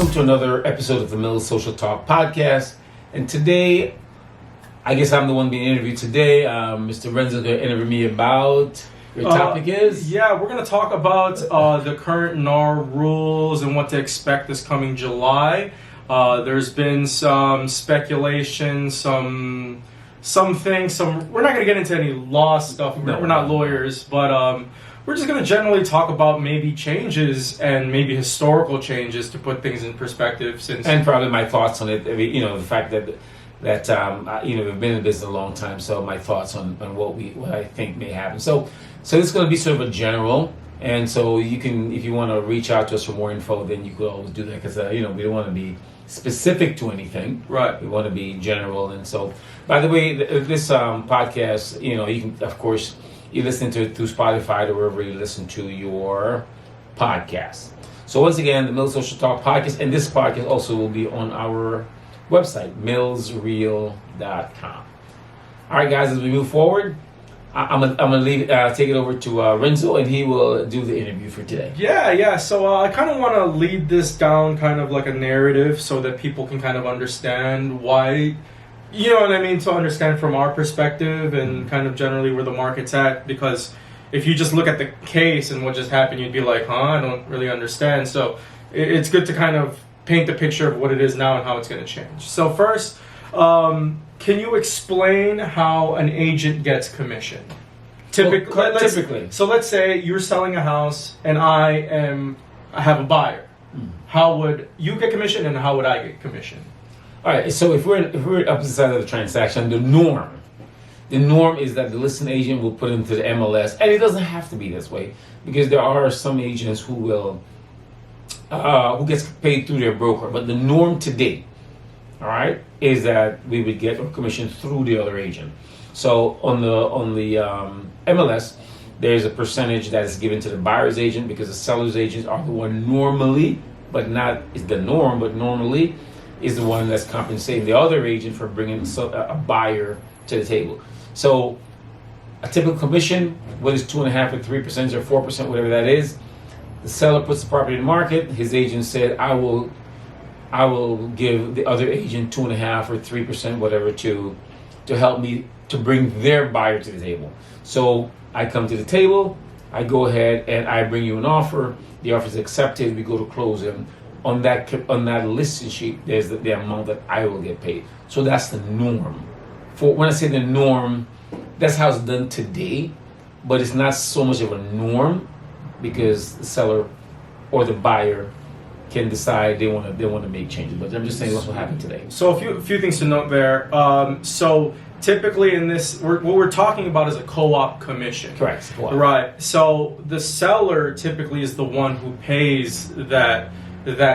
Welcome to another episode of the Mills Social Talk podcast. And today, I guess I'm the one being interviewed today. Mr. Renzo is going to interview me about your topic is? Yeah, we're going to talk about the current NAR rules and what to expect this coming July. There's been some speculation, some things, we're not going to get into any law stuff. We're not lawyers, but we're just going to generally talk about maybe changes and maybe historical changes to put things in perspective. And probably my thoughts on it. I mean, the fact that we've been in business a long time, so my thoughts on what I think may happen. So this is going to be sort of a general, and so you can, if you want to reach out to us for more info, then you could always do that because we don't want to be specific to anything. Right. We want to be general, and so by the way, this podcast, you can, of course, you listen to it through Spotify or wherever you listen to your podcast. So once again, the Mills Social Talk podcast, and this podcast also will be on our website, millsreal.com. All right, guys, as we move forward, I'm gonna take it over to Renzo, and he will do the interview for today. Yeah. So I kind of want to lead this down kind of like a narrative so that people can kind of understand why, you know what I mean, to understand from our perspective and kind of generally where the market's at. Because if you just look at the case and what just happened, you'd be like, I don't really understand. So it's good to kind of paint the picture of what it is now and how it's going to change. So first, can you explain how an agent gets commission? Typically. So let's say you're selling a house and I have a buyer. How would you get commission and how would I get commission? All right. So if we're up side of the transaction, the norm is that the listing agent will put into the MLS, and it doesn't have to be this way because there are some agents who gets paid through their broker. But the norm today, all right, is that we would get a commission through the other agent. So on the MLS, there's a percentage that is given to the buyer's agent because the seller's agents are the one normally, but not is the norm, but normally is the one that's compensating the other agent for bringing a buyer to the table. So a typical commission, whether it's 2.5% or 3% or 4%, whatever that is, the seller puts the property in the market. His agent said, I will give the other agent 2.5% or 3%, whatever, to help me to bring their buyer to the table. So I come to the table, I go ahead and I bring you an offer. The offer is accepted. We go to closing. On that listing sheet, there's the amount that I will get paid. So that's the norm. When I say the norm, that's how it's done today, but it's not so much of a norm because the seller or the buyer can decide they want to make changes. But I'm just saying that's what happened today. So a few things to note there. So typically in this, what we're talking about is a co-op commission. Correct. Co-op. Right. So the seller typically is the one who pays that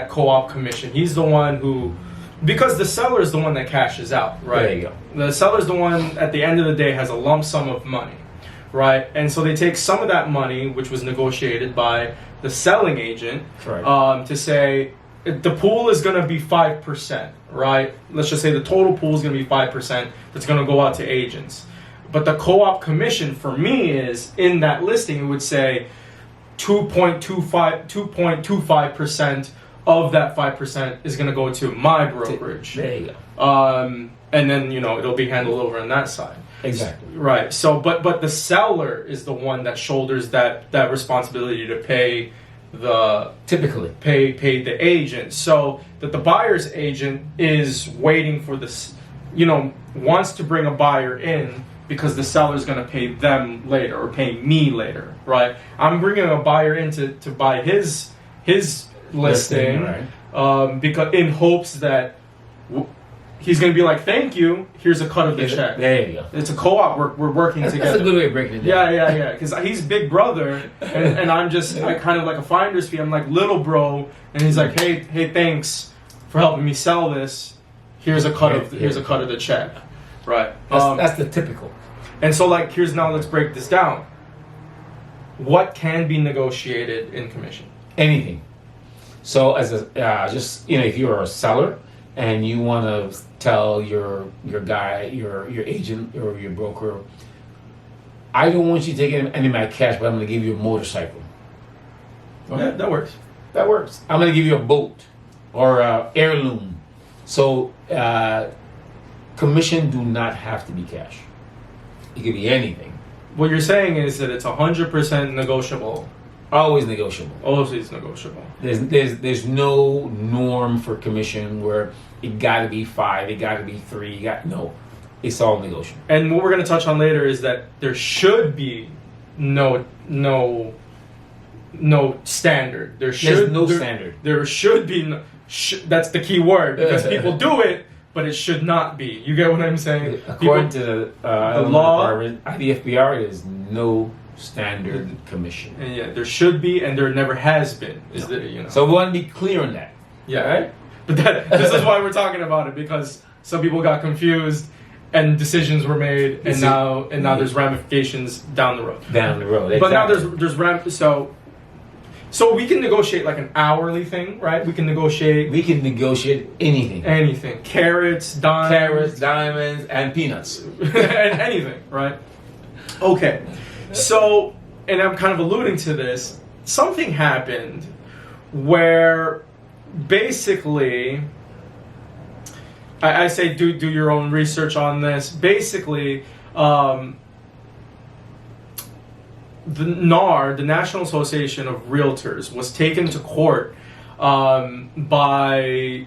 co-op commission. He's the one who, because the seller is the one that cashes out, right? There you go. The seller is the one at the end of the day has a lump sum of money, right? And so they take some of that money, which was negotiated by the selling agent, to say the pool is going to be 5%, right? Let's just say the total pool is going to be 5% that's going to go out to agents. But the co-op commission for me is, in that listing, it would say 2.25% of that 5% is going to go to my brokerage. There you go. And then, it'll be handled over on that side. Exactly. Right. So, but the seller is the one that shoulders that responsibility to pay pay the agent. So that the buyer's agent is waiting for this, wants to bring a buyer in because the seller is going to pay them later or pay me later, right? I'm bringing a buyer in to buy his listing, right. Because in hopes that he's going to be like, thank you, here's a cut of the check. There you go. It's a co-op, we're working together. That's a good way of breaking it down. Yeah, because he's big brother, and I'm just I kind of like a finder's fee. I'm like little bro, and he's like, hey, thanks for helping me sell this. Here's a cut of the check, right? That's the typical. And so let's break this down. What can be negotiated in commission? Anything. So as if you're a seller and you want to tell your guy, your agent or your broker, I don't want you taking any of my cash, but I'm going to give you a motorcycle. Okay, that works. That works. I'm going to give you a boat. or heirloom. So commission do not have to be cash. It could be anything. What you're saying is that it's 100% negotiable. Always negotiable. Always negotiable. There's no norm for commission where it got to be 5, it got to be 3. No, it's all negotiable. And what we're going to touch on later is that there should be no standard. There's no standard. There should be. That's the key word, because people do it, but it should not be. You get what I'm saying? According to the law, the FBR, there's no standard commission. And yeah, there should be, and there never has been. So we want to be clear on that. Yeah, right. But this is why we're talking about it, because some people got confused, and decisions were made, and now there's ramifications down the road. Exactly. But now there's so we can negotiate like an hourly thing, right? We can negotiate anything. Anything. Carrots, diamonds, and peanuts. and anything, right? Okay. So, and I'm kind of alluding to this, something happened where basically, I say do your own research on this. Basically, the NAR, the National Association of Realtors, was taken to court by,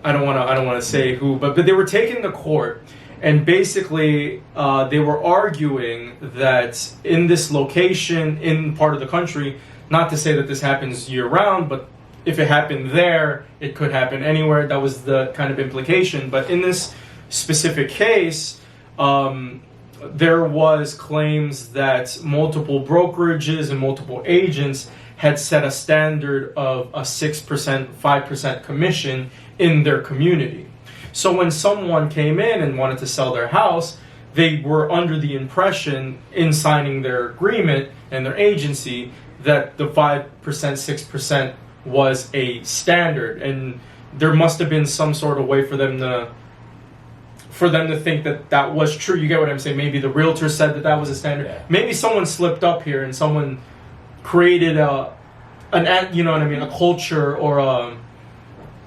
I don't want to say who, but they were taken to court, and basically they were arguing that in this location, in part of the country, not to say that this happens year round, but if it happened there, it could happen anywhere. That was the kind of implication. But in this specific case, there was claims that multiple brokerages and multiple agents had set a standard of a 6%, 5% commission in their community. So when someone came in and wanted to sell their house, they were under the impression in signing their agreement and their agency that the 5%, 6% was a standard, and there must have been some sort of way for them to think that was true. You get what I'm saying? Maybe the realtor said that was a standard. Yeah. Maybe someone slipped up here and someone created a culture or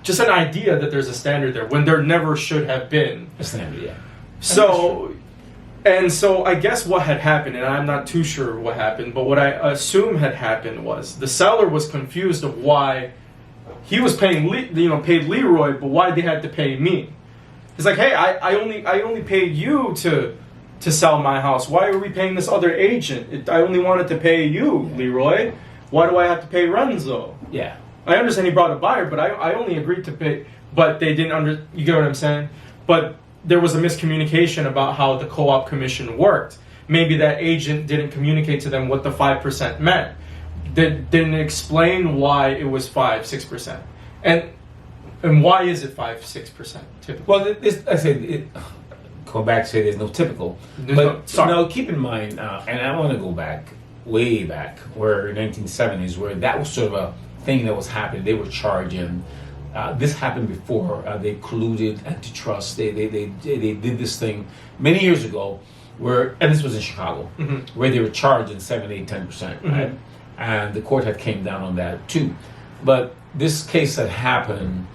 just an idea that there's a standard there when there never should have been a standard. Yeah. So I guess what had happened, and I'm not too sure what happened, but what I assume had happened was the seller was confused of why he was paid Leroy, but why they had to pay me. It's like, hey, I only paid you to sell my house. Why are we paying this other agent? I only wanted to pay you, Leroy. Why do I have to pay Renzo? Yeah. I understand he brought a buyer, but I only agreed to pay. But they didn't you get what I'm saying? But there was a miscommunication about how the co-op commission worked. Maybe that agent didn't communicate to them what the 5% meant. They didn't explain why it was 5, 6%. And why is it 5, 6% typically? Well, go back to say there's no typical. Keep in mind, and I want to go back, way back, where 1970s, where that was sort of a thing that was happening. They were charging. This happened before they colluded antitrust. They did this thing many years ago, and this was in Chicago, where they were charging 7, 8, 10%, right? And the court had came down on that too. But this case that happened,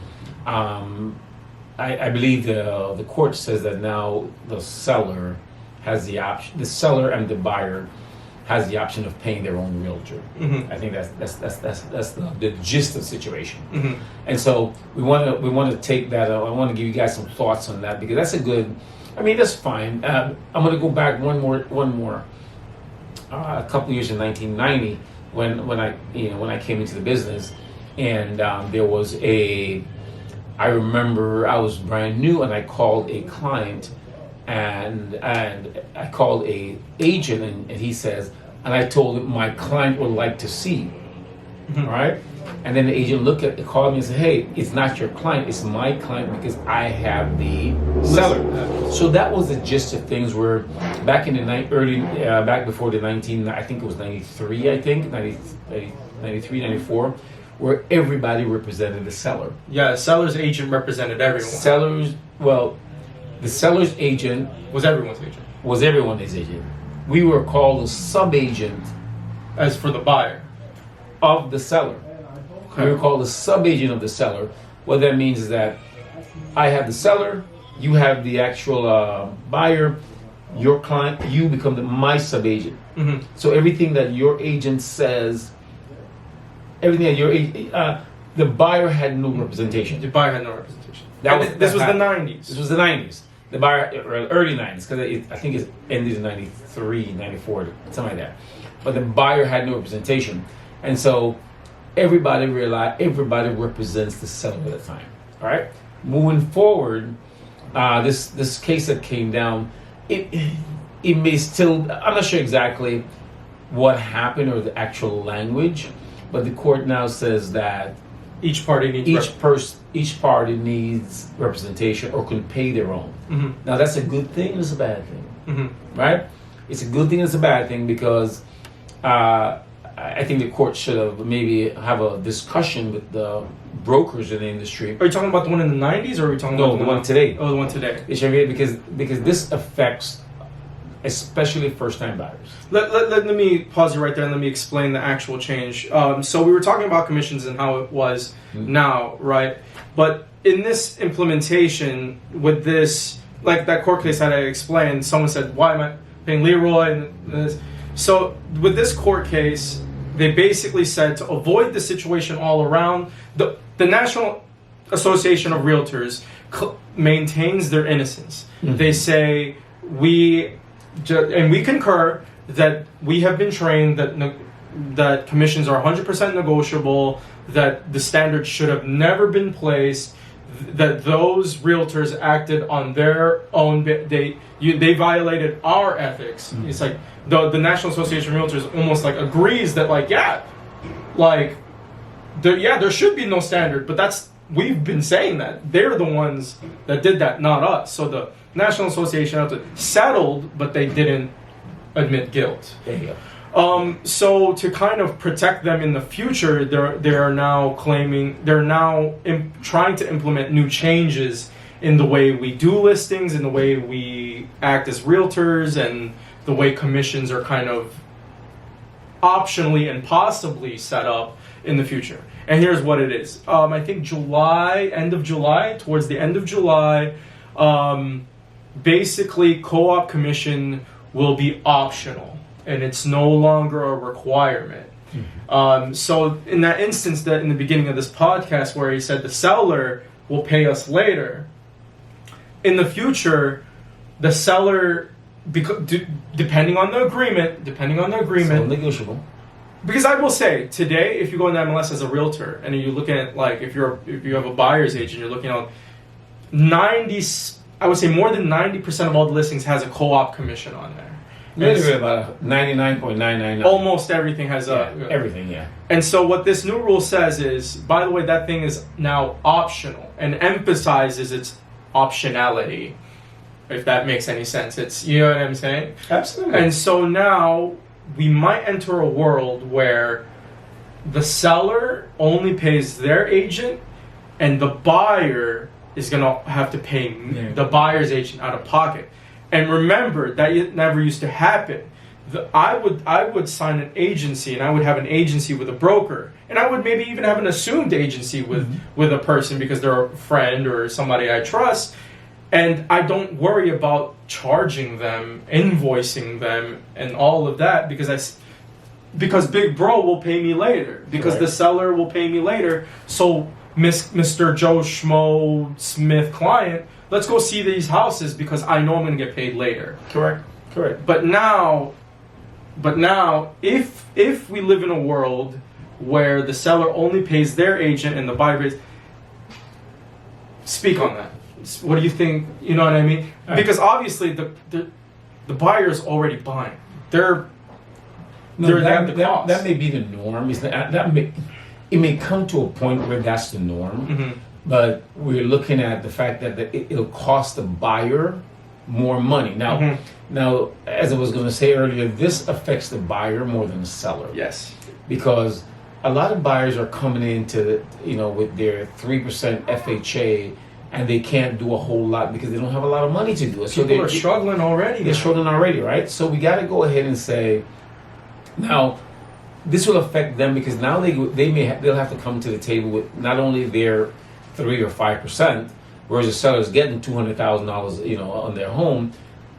I believe the court says that now the seller has the option. The seller and the buyer has the option of paying their own realtor. I think that's the gist of the situation. And so we want to take that. I want to give you guys some thoughts on that, because that's a good. I mean, that's fine. I'm going to go back one more. A couple years in 1990 when I came into the business, and there was I remember I was brand new, and I called a client, and I called a agent, and he says, and I told him my client would like to see, all right? And then the agent called me and said, hey, it's not your client, it's my client, because I have the seller. So that was the gist of things, where back in the back before the I think it was 93, 93, 94, where everybody represented the seller. Yeah, the seller's agent represented everyone. The seller's agent was everyone's agent. We were called a sub-agent as for the buyer of the seller. We were called the sub-agent of the seller. What that means is that I have the seller, you have the actual buyer, your client, you become my sub-agent. Mm-hmm. So everything that your agent says, everything that the buyer had no representation. The buyer had no representation. This was the 90s. This was the 90s. The buyer, early 90s, because I think it ended in 93, 94, something like that. But the buyer had no representation. And so everybody represents the seller at the time. All right? Moving forward, this case that came down, it may still, I'm not sure exactly what happened or the actual language, but the court now says that each party needs representation or can pay their own. Mm-hmm. Now that's a good thing and it's a bad thing, mm-hmm. right? It's a good thing and it's a bad thing because I think the court should have maybe have a discussion with the brokers in the industry. Are you talking about the one in the 90s or are we talking about the one today? Oh, the one today. It should be because this affects especially first-time buyers. Let me pause you right there and let me explain the actual change. So we were talking about commissions and how it was now, right? But in this implementation, with this, like that court case that I explained, someone said, why am I paying Leroy? And this? So with this court case, they basically said to avoid the situation all around, the National Association of Realtors maintains their innocence. Mm-hmm. They say, we concur that we have been trained that commissions are 100% negotiable, that the standards should have never been placed, that those realtors acted on their own, they violated our ethics. Mm-hmm. It's like the National Association of Realtors almost like agrees that there should be no standard, but we've been saying that. They're the ones that did that, not us. So the National Association settled, but they didn't admit guilt. There you go. So to kind of protect them in the future, they're now trying to implement new changes in the way we do listings, in the way we act as realtors, and the way commissions are kind of optionally and possibly set up in the future. And here's what it is. I think towards the end of July, basically co-op commission will be optional and it's no longer a requirement. Mm-hmm. So in that instance that in the beginning of this podcast where he said the seller will pay us later, in the future, the seller, depending on the agreement, so negotiable. Because I will say today, if you go into MLS as a realtor and you're looking at if you have a buyer's agent, you're looking at I would say more than 90% of all the listings has a co-op commission on there. Literally about 99.999. Almost everything has everything, yeah. And so what this new rule says is, by the way, that thing is now optional and emphasizes its optionality. If that makes any sense, you know what I'm saying? Absolutely. And so now we might enter a world where the seller only pays their agent and the buyer is going to have to pay the buyer's agent out of pocket. And remember, that it never used to happen. I would sign an agency and I would have an agency with a broker. And I would maybe even have an assumed agency with a person because they're a friend or somebody I trust. And I don't worry about charging them, invoicing them, and all of that because Big Bro will pay me later. Because the seller will pay me later. So Mr. Joe Schmo Smith client, let's go see these houses because I know I'm going to get paid later. Correct. But now, if we live in a world where the seller only pays their agent and the buyer pays, speak on that. What do you think? You know what I mean? Right. Because obviously the buyer's already buying. They have the cost. That may be the norm. It may come to a point where that's the norm. Mm-hmm. But we're looking at the fact that it'll cost the buyer more money. Now, now, as I was going to say earlier, this affects the buyer more than the seller. Yes. Because a lot of buyers are coming into, with their 3% FHA, and they can't do a whole lot because they don't have a lot of money to do it. People are struggling already. They're struggling already, right? So we got to go ahead and say, now, this will affect them because now they'll have to come to the table with not only their 3 or 5%, whereas the seller's getting $200,000, on their home,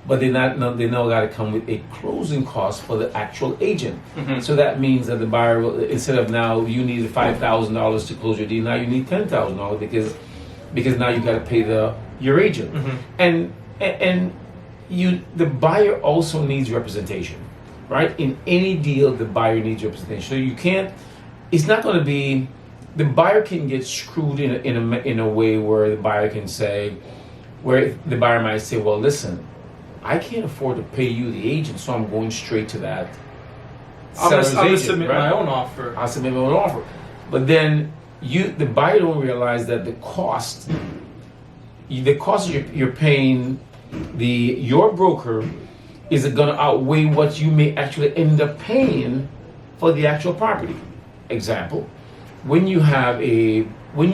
but they now got to come with a closing cost for the actual agent. Mm-hmm. So that means that the buyer will, instead of now you needed $5,000 to close your deal, now you need $10,000 because now you got to pay your agent. Mm-hmm. And the buyer also needs representation, right? In any deal, the buyer needs representation. So you can't. It's not going to be. The buyer can get screwed in a way where the buyer can say, where the buyer might say, well, listen, I can't afford to pay you, the agent, so I'm going straight to that seller's agent. I'm going to submit my own offer. I'll submit my own offer. But then the buyer don't realize that the cost you're paying your broker is going to outweigh what you may actually end up paying for the actual property. Example, when you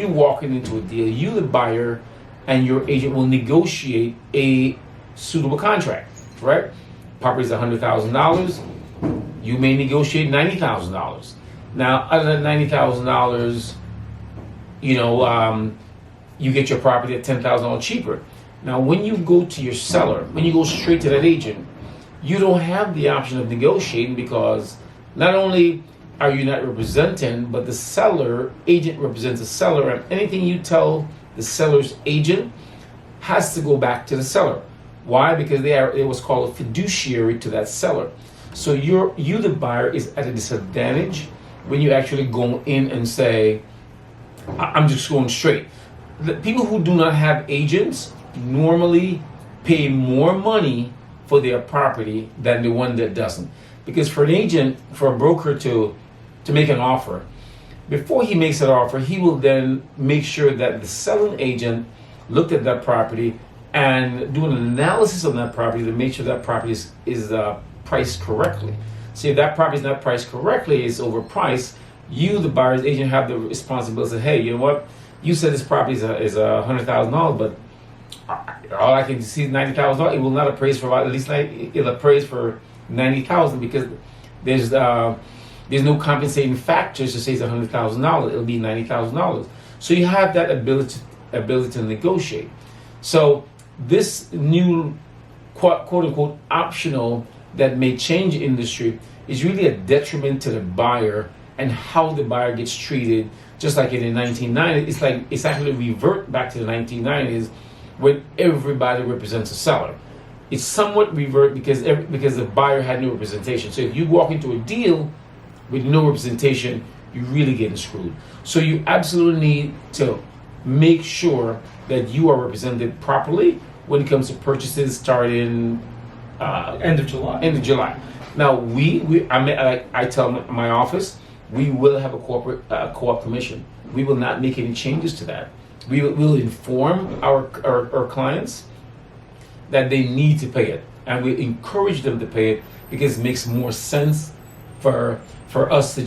walk into a deal, you, the buyer, and your agent will negotiate a suitable contract, right? Property is $100,000. You may negotiate $90,000. Now, out of that $90,000, you get your property at $10,000 cheaper. Now, when you go to your seller, when you go straight to that agent, you don't have the option of negotiating because not only are you not representing, but the agent represents the seller, and anything you tell the seller's agent has to go back to the seller. Why? Because it was called a fiduciary to that seller. So you the buyer is at a disadvantage when you actually go in and say, I'm just going straight. The people who do not have agents normally pay more money for their property than the one that doesn't. Because for an agent, for a broker to make an offer, before he makes that offer, he will then make sure that the selling agent looked at that property and do an analysis on that property to make sure that property is priced correctly. So if that property is not priced correctly, it's overpriced, you, the buyer's agent, have the responsibility to say, hey, you know what? You said this property is $100,000, but all I can see is $90,000. It will not appraise for at least it'll appraise for $90,000 because there's no compensating factors to say it's $100,000. It'll be $90,000. So you have that ability to negotiate. So this new quote unquote optional that may change the industry is really a detriment to the buyer and how the buyer gets treated. Just like in the 1990s, it's actually revert back to the 1990s when everybody represents a seller. It's somewhat revert because the buyer had no representation. So if you walk into a deal with no representation, you're really getting screwed. So you absolutely need to make sure that you are represented properly when it comes to purchases starting end of July. Now I tell my office, we will have a co-op commission. We will not make any changes to that. We will inform our clients that they need to pay it, and we encourage them to pay it because it makes more sense for us to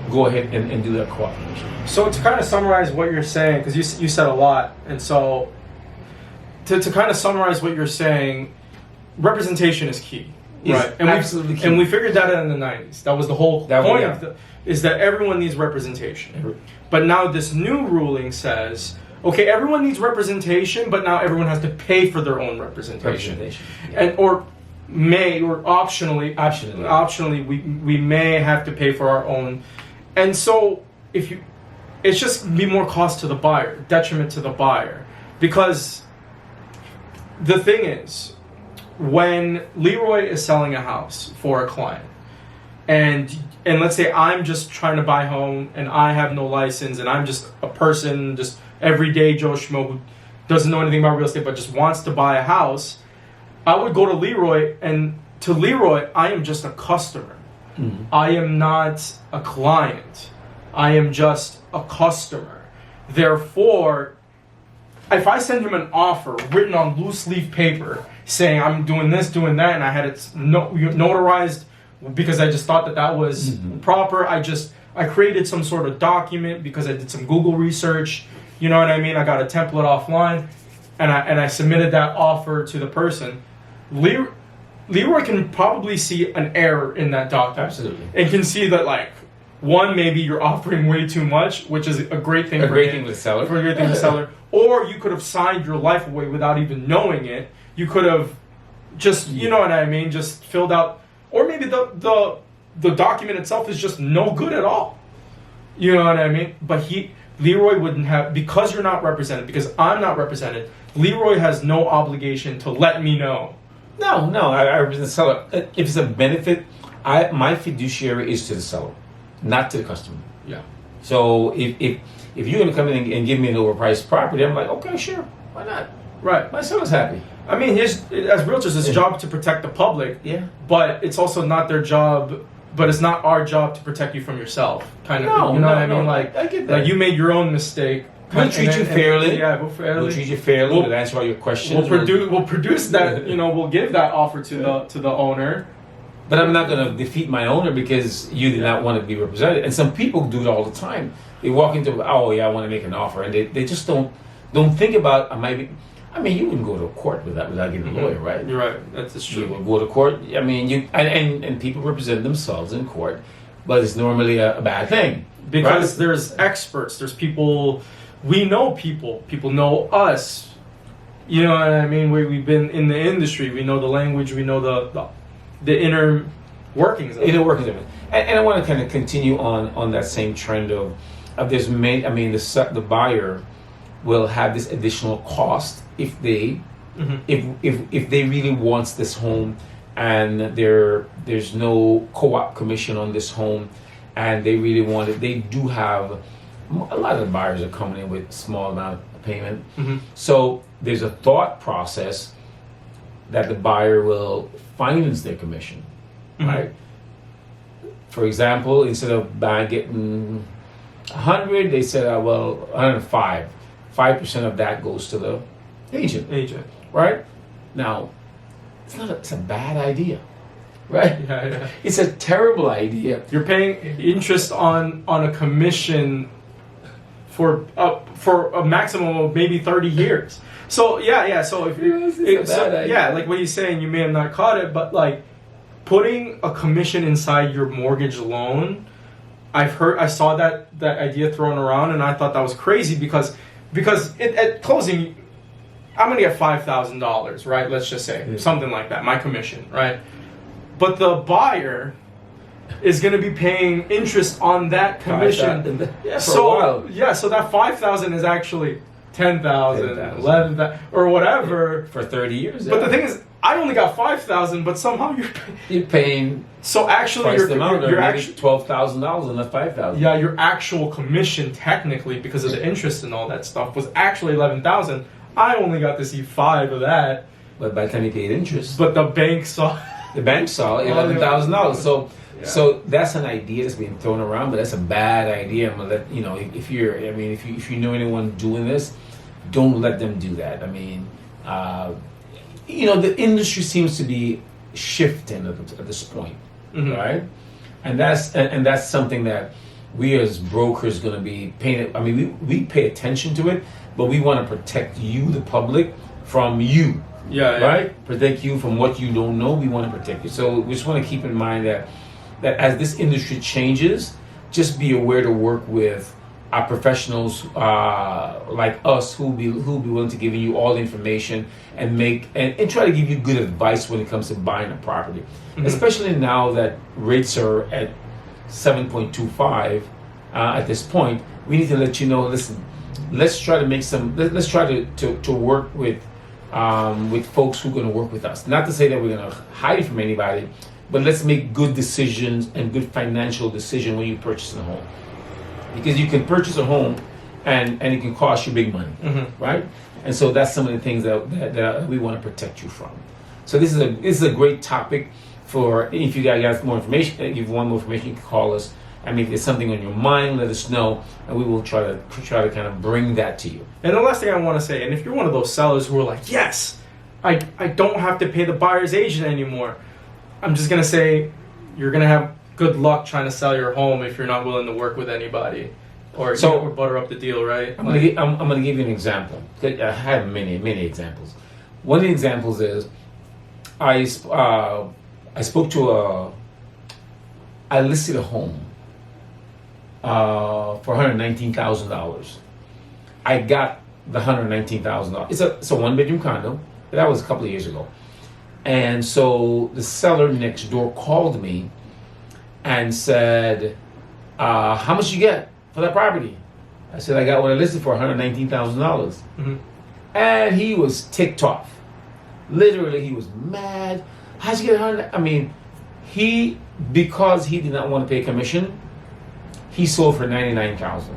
go ahead and do that co-op commission. So to kind of summarize what you're saying, because you said a lot, and so to kind of summarize what you're saying, representation is key. Right, and absolutely key. And we figured that out in the 90s. That was the whole point is that everyone needs representation. But now this new ruling says, okay, everyone needs representation, but now everyone has to pay for their own representation. Yeah. And or optionally, we may have to pay for our own. And so it's just be more cost to the buyer, detriment to the buyer, because the thing is, when Leroy is selling a house for a client, and let's say I'm just trying to buy a home and I have no license and I'm just a person, just everyday Joe Schmo who doesn't know anything about real estate but just wants to buy a house, I would go to Leroy, and to Leroy, I am just a customer. Mm-hmm. I am not a client. I am just a customer. Therefore, if I send him an offer written on loose leaf paper saying I'm doing this, doing that, and I had it notarized because I just thought that was proper. I created some sort of document because I did some Google research. You know what I mean? I got a template offline, and I submitted that offer to the person. Leroy can probably see an error in that document. Absolutely. And can see that, like, one, maybe you're offering way too much, which is a great thing A for great him, thing with the seller. for a great thing with the seller. Or you could have signed your life away without even knowing it. You could have just, you know what I mean, just filled out, or maybe the document itself is just no good at all. You know what I mean? But Leroy wouldn't have, because you're not represented, because I'm not represented, Leroy has no obligation to let me know. No, I represent the seller. If it's a benefit, my fiduciary is to the seller, not to the customer. Yeah. So if you're going to come in and give me an overpriced property, I'm like, okay, sure, why not? Right. My seller's happy. I mean, as realtors, it's a job to protect the public. Yeah. But it's also not their job. But it's not our job to protect you from yourself. Kind of. You know what I mean? Like, I get that. Like you made your own mistake. We'll treat you fairly. Yeah, we'll treat you fairly. We'll answer all your questions. We'll produce that. You know, we'll give that offer to the owner. But I'm not going to defeat my owner because you did not want to be represented. And some people do it all the time. They walk into, oh yeah, I want to make an offer, and they just don't think about. I mean, you wouldn't go to court without getting a lawyer, right? You're right. That's true. You would go to court. I mean, and people represent themselves in court, but it's normally a bad thing because there's experts. There's people. We know people. People know us. You know what I mean? We've been in the industry. We know the language. We know the inner workings of it. Inner workings of it. And I want to kind of continue on that same trend of this. The buyer will have this additional cost if they if they really wants this home, and there's no co-op commission on this home, and they really want it. They do have a lot of the buyers are coming in with small amount of payment. So there's a thought process that the buyer will finance their commission, right? For example, instead of getting 100, they said, well, 105. 5% of that goes to the agent. Right? Now, it's a bad idea. Right? Yeah. It's a terrible idea. You're paying interest on a commission for a maximum of maybe 30 years. So yeah. So like what he's saying, you may have not caught it, but like putting a commission inside your mortgage loan, I saw that idea thrown around, and I thought that was crazy because at closing, I'm gonna get $5,000, right? Let's just say something like that, my commission, right? But the buyer is gonna be paying interest on that commission. For a while. Yeah, so that $5,000 is actually $10,000, $11,000, or whatever for 30 years. But the thing is, I only got $5,000, but somehow you're paying. So actually, you're actually $12,000 on the $5,000. Yeah, your actual commission, technically, because of the interest and all that stuff, was actually $11,000. I only got to see $5,000 of that. But by the time you paid interest, but the bank saw $11,000. So that's an idea that's being thrown around, but that's a bad idea. I'm gonna let you know if you know anyone doing this, don't let them do that. I mean, the industry seems to be shifting at this point, right? And that's something that we as brokers going to be paying. I mean, we pay attention to it, but we want to protect you, the public, from you. Yeah. Right? Protect you from what you don't know. We want to protect you. So we just want to keep in mind that as this industry changes, just be aware to work with our professionals like us who'll be willing to give you all the information and try to give you good advice when it comes to buying a property. Especially now that rates are at 7.25 at this point, we need to let you know, listen, let's try to work with folks who are going to work with us. Not to say that we're going to hide it from anybody, but let's make good decisions and good financial decisions when you purchase a home. Because you can purchase a home and it can cost you big money, right? And so that's some of the things that we want to protect you from. So this is a great topic for if you guys have more information. If you want more information, you can call us. I mean, if there's something on your mind, let us know, and we will try to kind of bring that to you. And the last thing I want to say, and if you're one of those sellers who are like, yes, I don't have to pay the buyer's agent anymore, I'm just gonna say you're gonna have good luck trying to sell your home if you're not willing to work with anybody or butter up the deal, right? I'm gonna give you an example. I have many examples. One of the examples is I spoke to I listed a home for $119,000. I got the $119,000. It's a one bedroom condo. That was a couple of years ago. And so the seller next door called me and said, how much you get for that property? I said, I got what I listed for, $119,000. Mm-hmm. And he was ticked off. Literally, he was mad. How'd you get 100? I mean, because he did not want to pay commission, he sold for $99,000.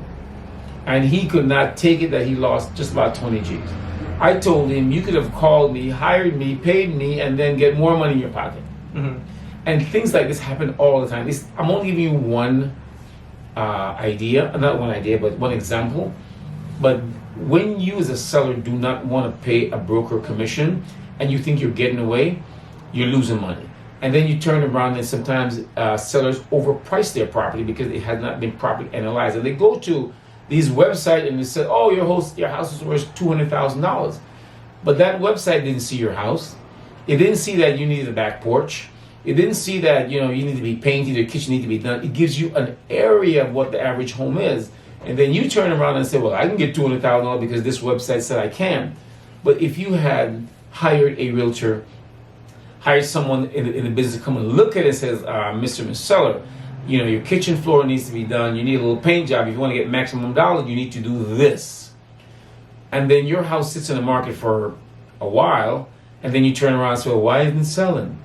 And he could not take it that he lost just about 20 G's. I told him, you could have called me, hired me, paid me, and then get more money in your pocket. Mm-hmm. And things like this happen all the time. I'm only giving you one idea, not one idea, but one example. But when you as a seller do not want to pay a broker commission and you think you're getting away, you're losing money. And then you turn around and sometimes sellers overprice their property because it has not been properly analyzed. And they go to these websites and they say, oh, your house is worth $200,000. But that website didn't see your house. It didn't see that you needed a back porch. It didn't see that you need to be painted, your kitchen needs to be done. It gives you an area of what the average home is. And then you turn around and say, well, I can get $200,000 because this website said I can. But if you had hired a realtor, hired someone in the business to come and look at it and says, Mr. and Ms. Seller, your kitchen floor needs to be done. You need a little paint job. If you want to get maximum dollars, you need to do this. And then your house sits in the market for a while, and then you turn around and say, well, why isn't it selling?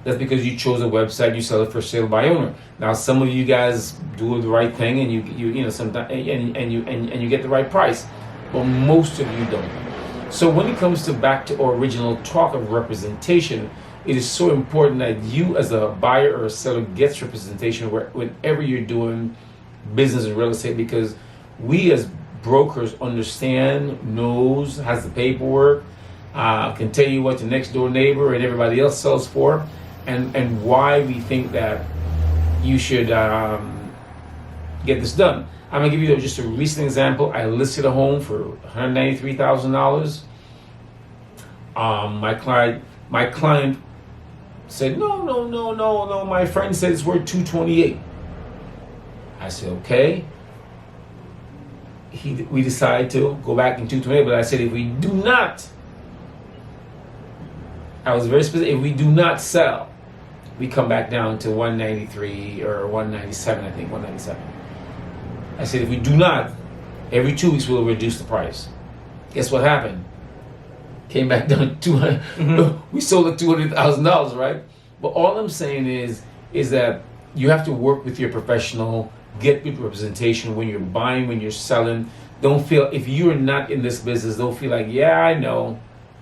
That's because you chose a website. You sell it for sale by owner. Now, some of you guys do the right thing, and you sometimes and you get the right price, but most of you don't. So when it comes to back to our original talk of representation, it is so important that you as a buyer or a seller gets representation whenever you're doing business in real estate, because we as brokers understand, knows, has the paperwork, can tell you what the next door neighbor and everybody else sells for, and why we think that you should get this done. I'm gonna give you just a recent example. I listed a home for $193,000. My client said, no. My friend said it's worth $228. I said, okay. We decided to go back in $228, but I said if we do not, I was very specific. If we do not sell, we come back down to 193 or 197. I think 197. I said, if we do not, every 2 weeks we'll reduce the price. Guess what happened? Came back down to 200. Mm-hmm. We sold at $200,000, right? But all I'm saying is that you have to work with your professional, get good representation when you're buying, when you're selling. Don't feel, if you're not in this business, don't feel like, yeah, I know.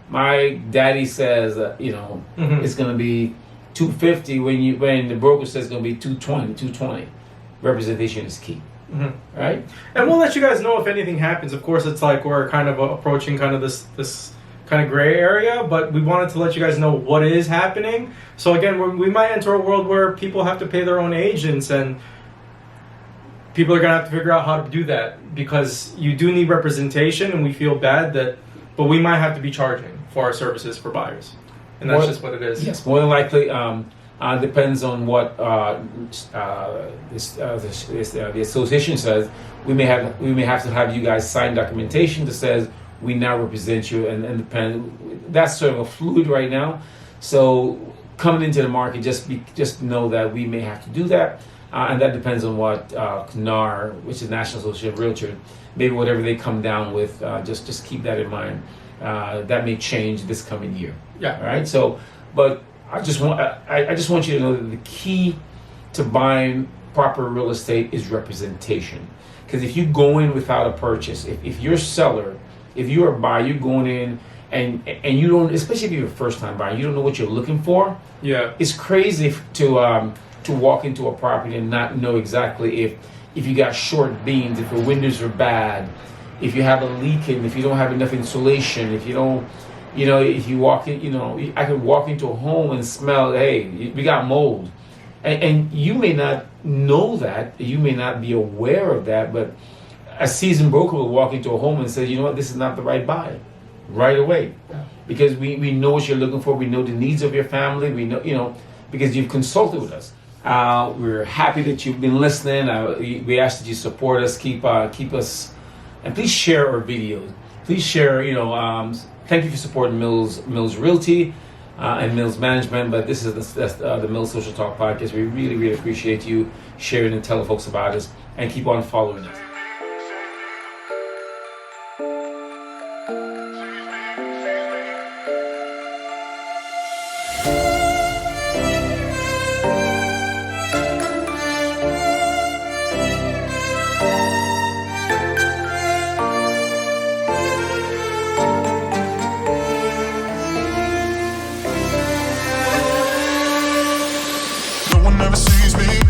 My daddy says, mm-hmm. It's going to be $250 when the broker says it's going to be $220. Representation is key. Mm-hmm. Right? And we'll let you guys know if anything happens. Of course, it's like we're kind of approaching kind of this kind of gray area, but we wanted to let you guys know what is happening. So again, we might enter a world where people have to pay their own agents, and people are going to have to figure out how to do that, because you do need representation, and we feel bad but we might have to be charging for our services for buyers. And that's just what it is. Yes, more than likely. Depends on what the association says. We may have to have you guys sign documentation that says we now represent you, and depend. That's sort of a fluid right now. So coming into the market, just know that we may have to do that, and that depends on what NAR, which is National Association of Realtors, maybe whatever they come down with. Just keep that in mind. That may change this coming year. Yeah. All right. So, but I just want you to know that the key to buying proper real estate is representation. Because if you go in without a purchase, if you're a seller, if you're a buyer, you're going in and you don't, especially if you're a first time buyer, you don't know what you're looking for. Yeah. It's crazy to walk into a property and not know exactly if you got short beams, if the windows are bad, if you have a leak in, if you don't have enough insulation, if you don't. If you walk in, I could walk into a home and smell, hey, we got mold. And you may not know that, you may not be aware of that, but a seasoned broker will walk into a home and say, you know what, this is not the right buy. right away, because we know what you're looking for. We know the needs of your family. We know, because you've consulted with us. We're happy that you've been listening. We ask that you support us, keep us, and please share our videos. Please share. Thank you for supporting Mills Realty and Mills Management. But this is the Mills Social Talk podcast. We really, really appreciate you sharing and telling folks about us, and keep on following us. No one ever sees me.